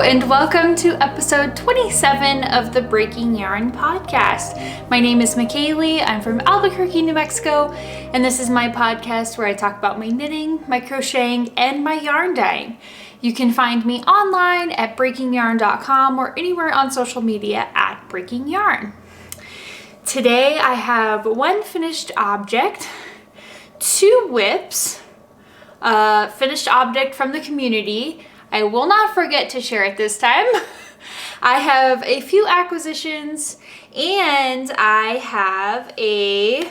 and welcome to episode 27 of the Breaking Yarn podcast. My name is Mikaylee. I'm from Albuquerque, New Mexico, and this is my podcast where I talk about my knitting, my crocheting, and my yarn dyeing. You can find me online at breakingyarn.com or anywhere on social media at Breaking Yarn. Today I have one finished object, two whips, a finished object from the community. I will not forget to share it this time. I have a few acquisitions and I have a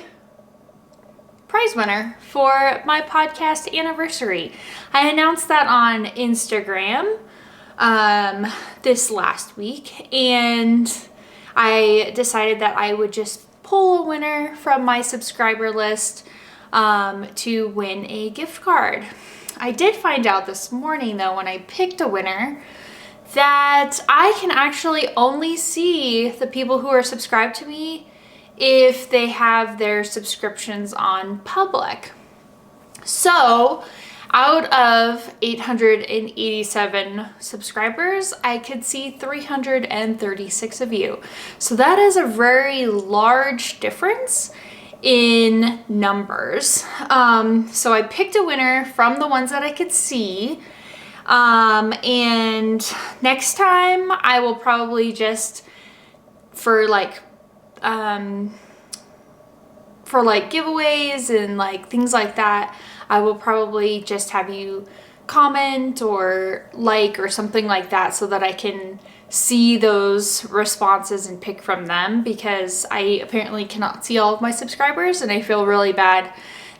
prize winner for my podcast anniversary. I announced that on Instagram this last week, and I decided that I would just pull a winner from my subscriber list to win a gift card. I did find out this morning though, when I picked a winner, that I can actually only see the people who are subscribed to me if they have their subscriptions on public. So out of 887 subscribers, I could see 336 of you. So that is a very large difference in numbers. So I picked a winner from the ones that I could see. And next time I will probably just, for like giveaways and like things like that, I will probably just have you comment or like or something like that so that I can see those responses and pick from them, because I apparently cannot see all of my subscribers and I feel really bad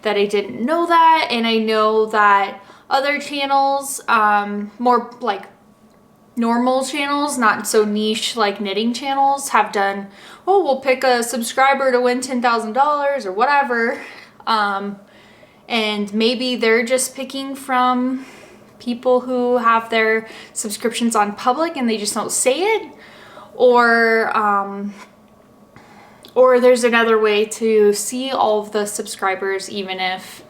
that I didn't know that. And I know that other channels, more like normal channels, not so niche like knitting channels, have done, oh, we'll pick a subscriber to win $10,000 or whatever. And maybe they're just picking from people who have their subscriptions on public and they just don't say it, or there's another way to see all of the subscribers even if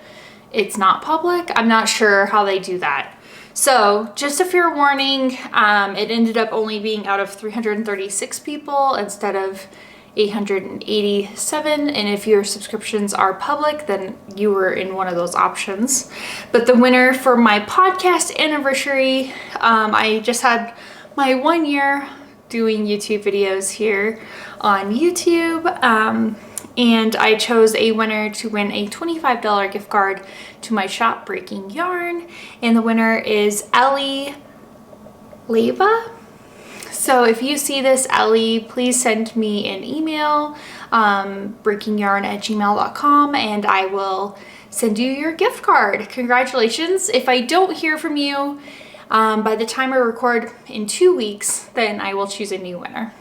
it's not public. I'm not sure how they do that. So just a fair warning, it ended up only being out of 336 people instead of 887, and if your subscriptions are public, then you were in one of those options. But the winner for my podcast anniversary, I just had my 1 year doing YouTube videos here on YouTube, and I chose a winner to win a $25 gift card to my shop, Breaking Yarn, and the winner is Ellie Leva. So if you see this, Ellie, please send me an email, breakingyarn@gmail.com, and I will send you your gift card. Congratulations. If I don't hear from you by the time I record in 2 weeks, then I will choose a new winner.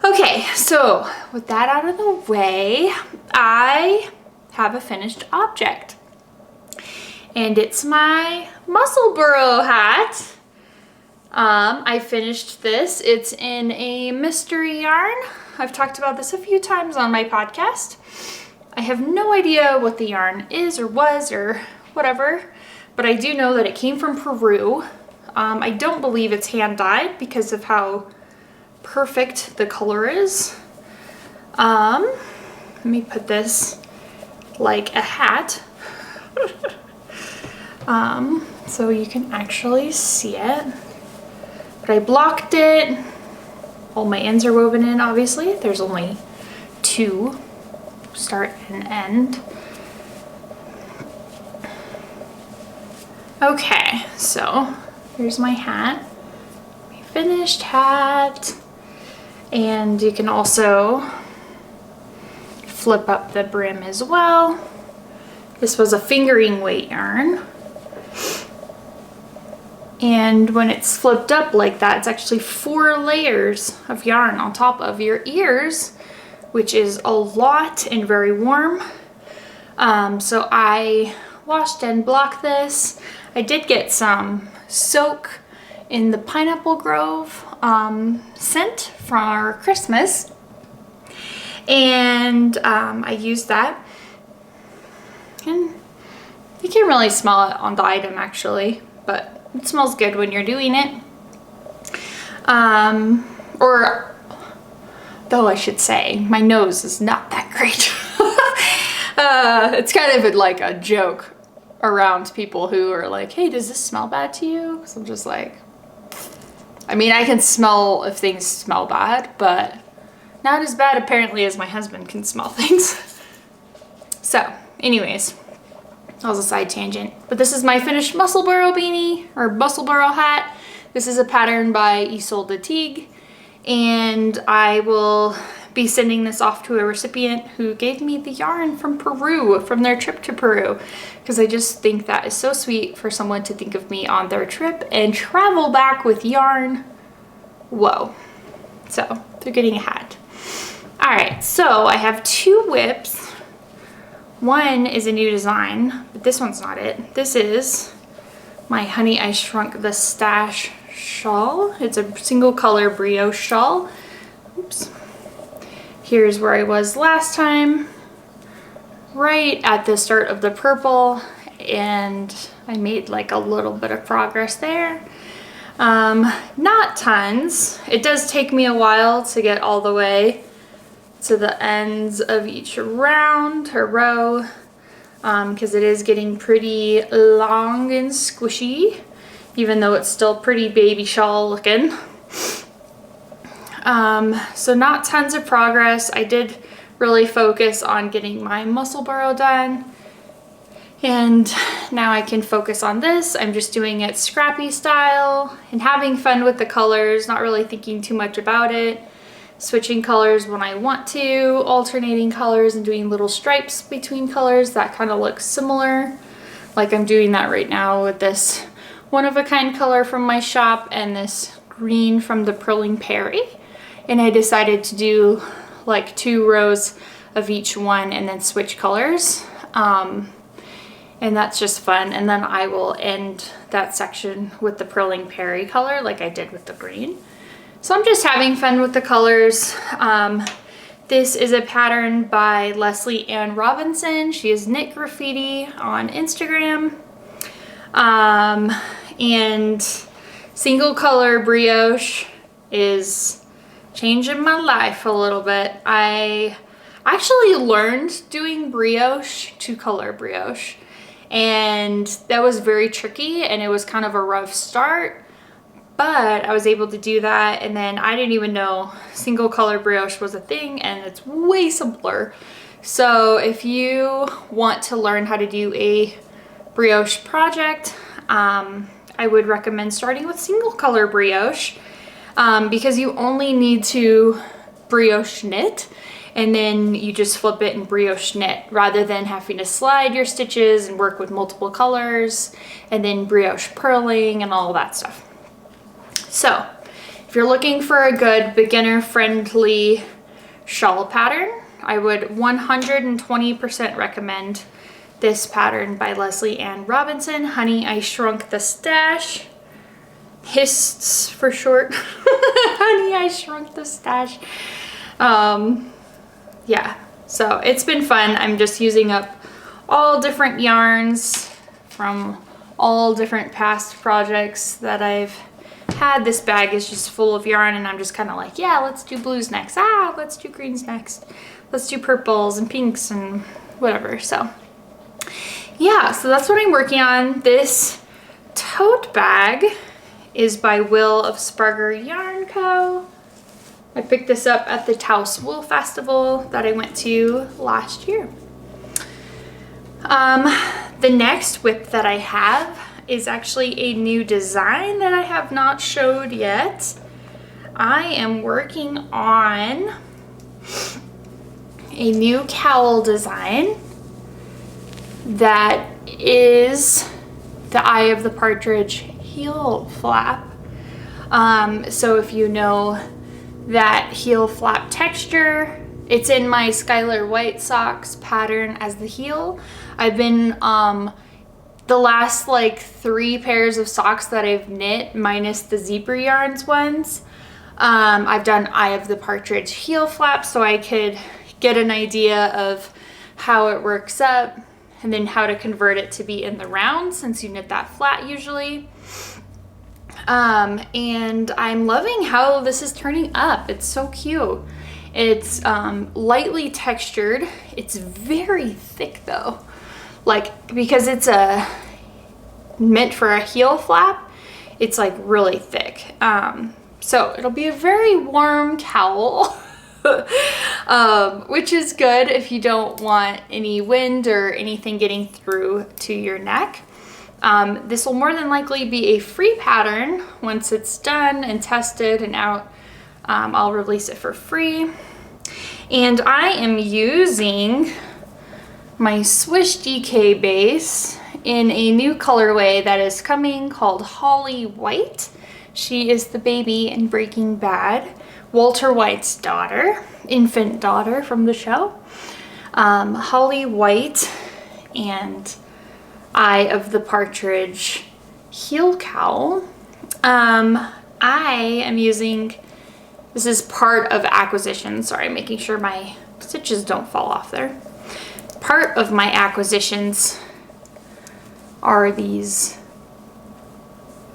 Okay, so with that out of the way, I have a finished object, and it's my Musselburgh hat. I finished this. It's in a mystery yarn. I've talked about this a few times on my podcast. I have no idea what the yarn is or was or whatever, but I do know that it came from Peru. I don't believe it's hand dyed because of how perfect the color is. Let me put this like a hat so you can actually see it. But I blocked it. All my ends are woven in, obviously. There's only two, start and end. Okay, so here's my hat. My finished hat. And you can also flip up the brim as well. This was a fingering weight yarn. And when it's flipped up like that, it's actually 4 layers of yarn on top of your ears, which is a lot and very warm. So I washed and blocked this. I did get some soak in the Pineapple Grove scent for Christmas, and I used that. And you can't really smell it on the item actually, but it smells good when you're doing it. Or, though I should say, my nose is not that great. It's kind of like a joke around people who are like, hey, does this smell bad to you? So I'm just like, I mean, I can smell if things smell bad, but not as bad apparently as my husband can smell things. So anyways, that was a side tangent. But this is my finished Musselburgh beanie, or Musselburgh hat. This is a pattern by Ysolda Teague, and I will be sending this off to a recipient who gave me the yarn from Peru, from their trip to Peru, because I just think that is so sweet for someone to think of me on their trip and travel back with yarn. Whoa. So they're getting a hat. All right, so I have 2 whips. One is a new design, but this one's not it. This is my Honey I Shrunk the Stash shawl. It's a single color brioche shawl. Oops. Here's where I was last time, right at the start of the purple, and I made like a little bit of progress there. Not tons. It does take me a while to get all the way to the ends of each round or row, because it is getting pretty long and squishy, even though it's still pretty baby shawl looking. So not tons of progress. I did really focus on getting my Musselburgh done, and now I can focus on this. I'm just doing it scrappy style and having fun with the colors, not really thinking too much about it. Switching colors when I want to, alternating colors and doing little stripes between colors that kind of look similar. Like I'm doing that right now with this one-of-a-kind color from my shop and this green from the Purling Perry. And I decided to do like 2 rows of each one and then switch colors. And that's just fun. And then I will end that section with the Purling Perry color like I did with the green. So I'm just having fun with the colors. This is a pattern by Lesley and Robinson. She is Knit Graffiti on Instagram. And single color brioche is changing my life a little bit. I actually learned doing brioche to color brioche, and that was very tricky and it was kind of a rough start, but I was able to do that. And then I didn't even know single color brioche was a thing, and it's way simpler. So if you want to learn how to do a brioche project, I would recommend starting with single color brioche, because you only need to brioche knit and then you just flip it and brioche knit, rather than having to slide your stitches and work with multiple colors and then brioche purling and all that stuff. So if you're looking for a good beginner friendly shawl pattern, I would 120% recommend this pattern by Lesley and Robinson, Honey I Shrunk the Stash. HISTS for short. Honey I Shrunk the Stash. Yeah, so it's been fun. I'm just using up all different yarns from all different past projects that I've had. This bag is just full of yarn, and I'm just kind of like, yeah, let's do blues next. Let's do greens next. Let's do purples and pinks and whatever. So yeah, so that's what I'm working on. This tote bag is by Will of Sparger Yarn Co. I picked this up at the Taos Wool Festival that I went to last year. The next whip that I have is actually a new design that I have not showed yet. I am working on a new cowl design that is the Eye of the Partridge heel flap. So if you know that heel flap texture, it's in my Skylar White Socks pattern as the heel. I've been the last like 3 pairs of socks that I've knit, minus the zebra yarns ones, I've done Eye of the Partridge heel flap, so I could get an idea of how it works up and then how to convert it to be in the round, since you knit that flat usually. And I'm loving how this is turning up. It's so cute. It's lightly textured. It's very thick though. Like, because it's meant for a heel flap, it's like really thick. So it'll be a very warm cowl, which is good if you don't want any wind or anything getting through to your neck. This will more than likely be a free pattern once it's done and tested and out. I'll release it for free. And I am using my Swish DK Base in a new colorway that is coming called Holly White. She is the baby in Breaking Bad, Walter White's daughter, infant daughter from the show. Holly White and Eye of the Partridge heel cowl. I am using, this is part of acquisition. Sorry, making sure my stitches don't fall off there. Part of my acquisitions are these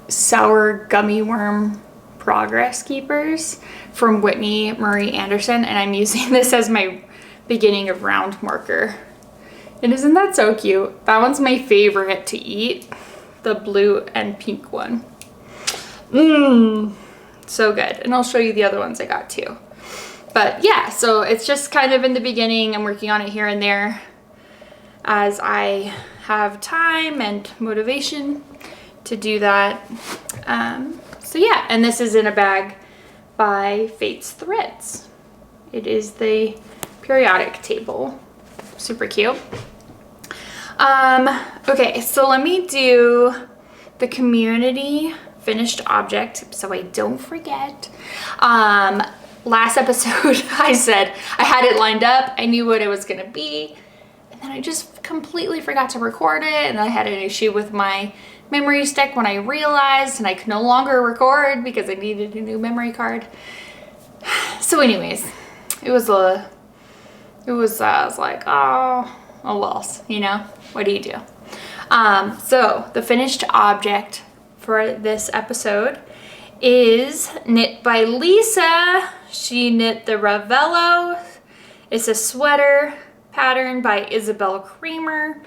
sour gummy worm progress keepers from Whitney Marie Anderson, and I'm using this as my beginning of round marker. And isn't that so cute? That one's my favorite to eat, the blue and pink one. So good. And I'll show you the other ones I got too. But yeah, so it's just kind of in the beginning. I'm working on it here and there as I have time and motivation to do that. So yeah, and this is in a bag by Fate's Threads. It is the periodic table. Super cute. Okay, so let me do the community finished object so I don't forget. Last episode I said I had it lined up, I knew what it was gonna be, and then I just completely forgot to record it, and I had an issue with my memory stick when I realized, and I could no longer record because I needed a new memory card. So anyways, I was like, oh well, you know, what do you do? So the finished object for this episode is knit by Lisa. She knit the Ravello. It's a sweater pattern by Isabel Kramer,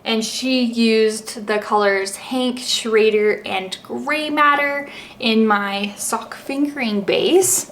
and she used the colors Hank, Schrader, and Gray Matter in my sock fingering base.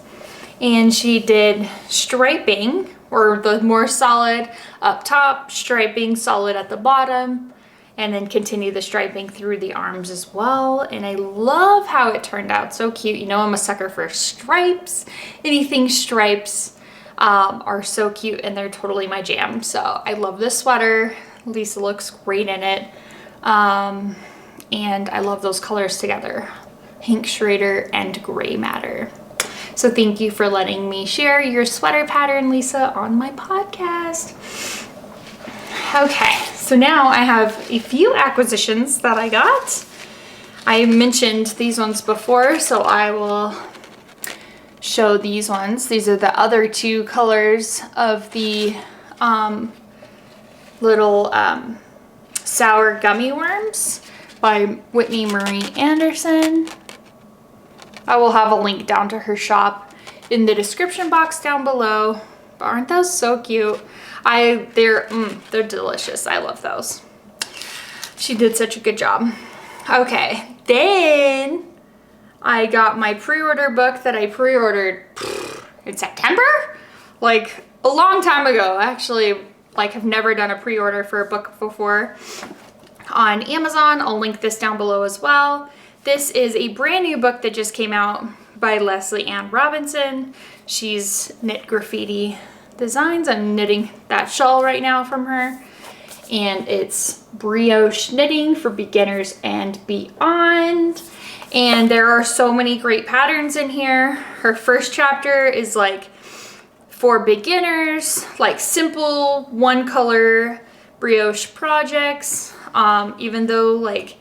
And she did striping, or the more solid up top, striping solid at the bottom, and then continue the striping through the arms as well. And I love how it turned out. So cute. You know, I'm a sucker for stripes. Anything stripes are so cute, and they're totally my jam. So I love this sweater. Lisa looks great in it. And I love those colors together. Hank, Schrader, and Gray Matter. So thank you for letting me share your sweater pattern, Lisa, on my podcast. Okay, so now I have a few acquisitions that I got. I mentioned these ones before, so I will show these ones. These are the other two colors of the little sour gummy worms by Whitney Marie Anderson. I will have a link down to her shop in the description box down below. But aren't those so cute? They're delicious. I love those. She did such a good job. Okay, then I got my pre-order book that I pre-ordered in September, like a long time ago. Actually, like, have never done a pre-order for a book before on Amazon. I'll link this down below as well. This is a brand new book that just came out by Lesley Ann Robinson. She's knit graffiti designs. I'm knitting that shawl right now from her, and it's brioche knitting for beginners and beyond. And there are so many great patterns in here. Her first chapter is like for beginners, like simple one color brioche projects. Even though like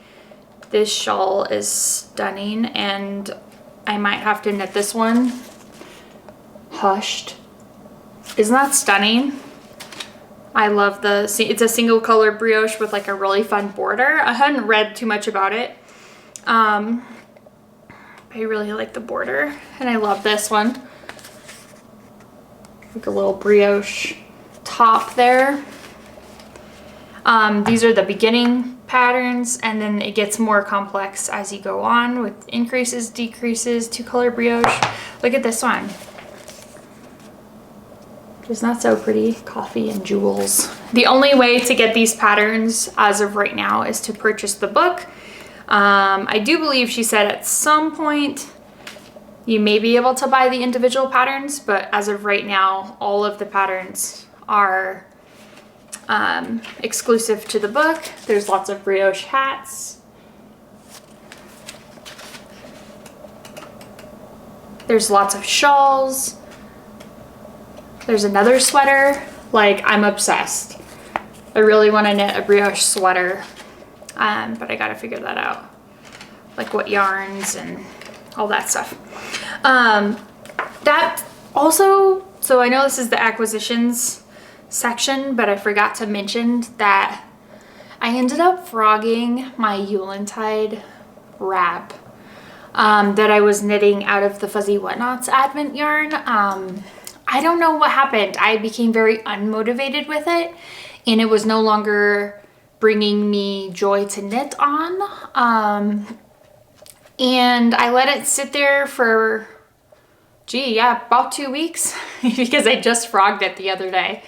this shawl is stunning, and I might have to knit this one hushed. Isn't that stunning? I love it's a single color brioche with like a really fun border. I hadn't read too much about it. I really like the border, and I love this one. Like a little brioche top there. These are the beginning patterns, and then it gets more complex as you go on with increases, decreases, 2-color brioche. Look at this one. Just not so pretty. Coffee and jewels. The only way to get these patterns as of right now is to purchase the book. I do believe she said at some point you may be able to buy the individual patterns, but as of right now, all of the patterns are exclusive to the book. There's lots of brioche hats. There's lots of shawls. There's another sweater. Like, I'm obsessed. I really want to knit a brioche sweater, but I gotta figure that out. Like what yarns and all that stuff. That also, so I know this is the acquisitions section, but I forgot to mention that I ended up frogging my Valentine wrap that I was knitting out of the Fuzzy Whatnots Advent yarn. I don't know what happened. I became very unmotivated with it, and it was no longer bringing me joy to knit on. And I let it sit there for, about 2 weeks because I just frogged it the other day.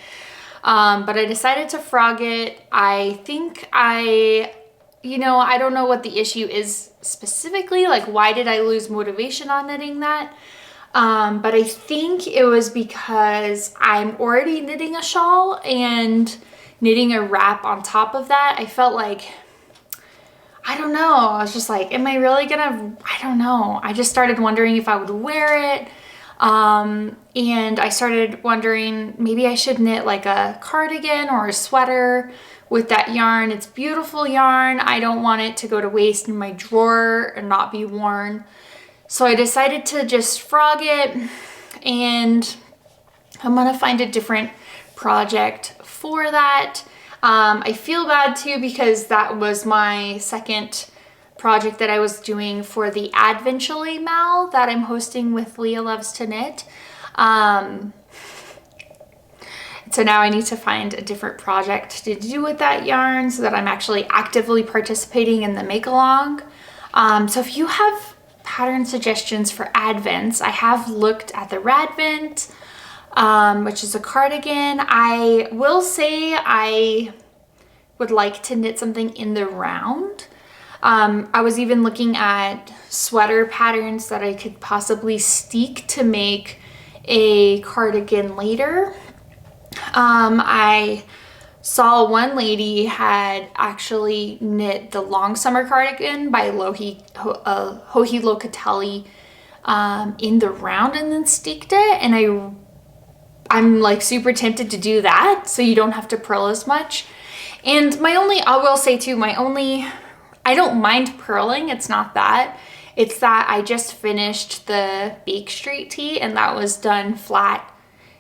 But I decided to frog it. I think I don't know what the issue is specifically. Like, why did I lose motivation on knitting that? But I think it was because I'm already knitting a shawl, and knitting a wrap on top of that, I felt like, I don't know. I was just like, am I really gonna, I don't know. I just started wondering if I would wear it. And I started wondering maybe I should knit like a cardigan or a sweater with that yarn. It's beautiful yarn. I don't want it to go to waste in my drawer and not be worn. So I decided to just frog it, and I'm gonna find a different project for that. I feel bad too because that was my second project that I was doing for the Adventally Mal that I'm hosting with Leah Loves to Knit. So now I need to find a different project to do with that yarn so that I'm actually actively participating in the make along. So if you have pattern suggestions for Advents, I have looked at the Radvent, which is a cardigan. I will say I would like to knit something in the round. I was even looking at sweater patterns that I could possibly steek to make a cardigan later. I saw one lady had actually knit the long summer cardigan by Hohi Locatelli in the round and then steeked it, and I'm like super tempted to do that so you don't have to purl as much. And I will say too, I don't mind purling, it's not that. It's that I just finished the Bake Street tee, and that was done flat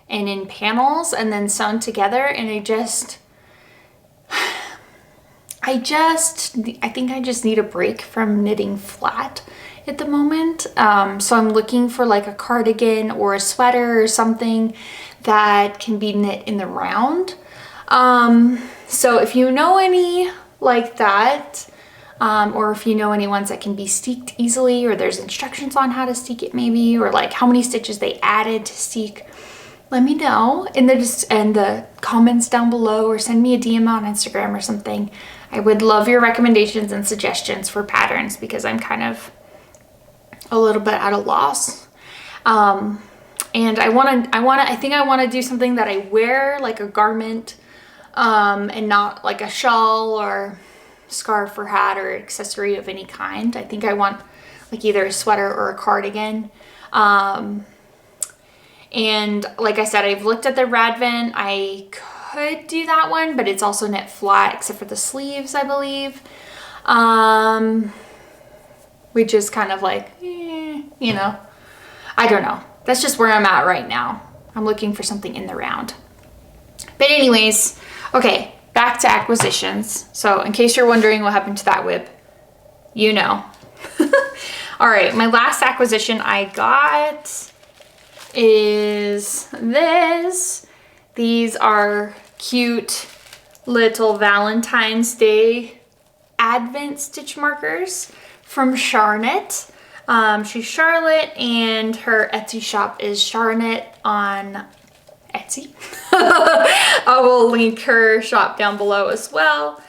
and in panels and then sewn together, and I think I just need a break from knitting flat at the moment. So I'm looking for like a cardigan or a sweater or something that can be knit in the round. So if you know any like that, or if you know any ones that can be steeked easily, or there's instructions on how to steek it maybe, or like how many stitches they added to steek, let me know in the comments down below, or send me a DM on Instagram or something. I would love your recommendations and suggestions for patterns because I'm kind of a little bit at a loss. And I think I want to do something that I wear like a garment, and not like a shawl or scarf or hat or accessory of any kind. I think I want like either a sweater or a cardigan. And like I said, I've looked at the Radvent. I could do that one, but it's also knit flat except for the sleeves, I believe. Which is kind of like, I don't know. That's just where I'm at right now. I'm looking for something in the round. But anyways, okay, back to acquisitions. So in case you're wondering what happened to that whip, All right, my last acquisition I got is this. These are cute little Valentine's Day Advent stitch markers from CharKnit. She's Charlotte and her Etsy shop is CharKnit on Etsy. I will link her shop down below as well.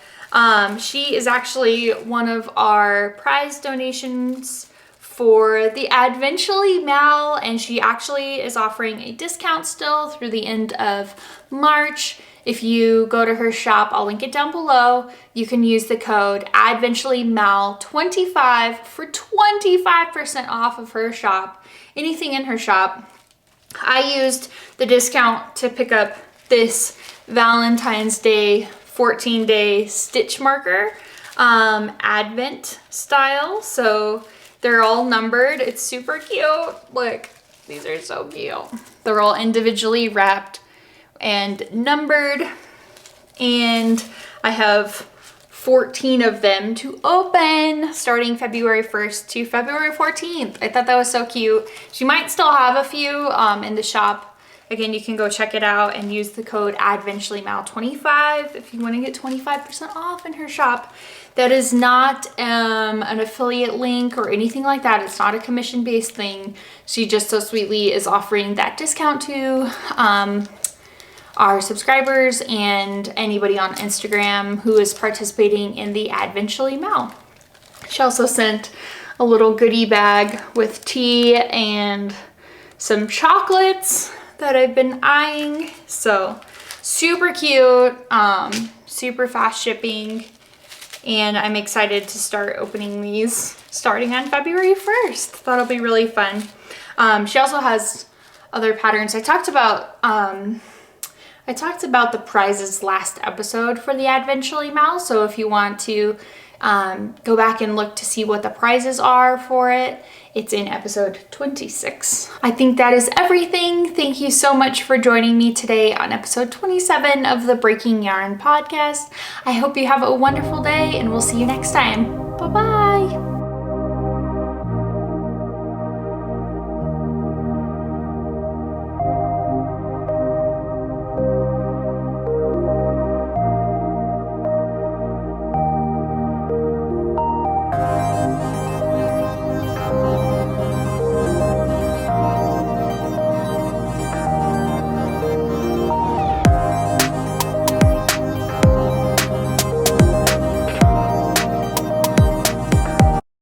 She is actually one of our prize donations for the Advently Mal, and she actually is offering a discount still through the end of March. If you go to her shop, I'll link it down below. You can use the code AdventlyMal25 for 25% off of her shop, anything in her shop. I used the discount to pick up this Valentine's Day 14-day stitch marker, Advent style. So they're all numbered. It's super cute. Look, these are so cute. They're all individually wrapped and numbered. And I have 14 of them to open starting February 1st to February 14th. I thought that was so cute. She might still have a few in the shop. Again, you can go check it out and use the code AdventlyMal25 if you want to get 25% off in her shop. That is not an affiliate link or anything like that. It's not a commission-based thing. She just so sweetly is offering that discount to our subscribers and anybody on Instagram who is participating in the Advently Mal. She also sent a little goodie bag with tea and some chocolates that I've been eyeing. So super cute, super fast shipping, and I'm excited to start opening these starting on February 1st. That'll be really fun. She also has other patterns. I talked about the prizes last episode for the Advently Mal, so if you want to go back and look to see what the prizes are for it, it's in episode 26. I think that is everything. Thank you so much for joining me today on episode 27 of the Breaking Yarn podcast. I hope you have a wonderful day and we'll see you next time. Bye-bye.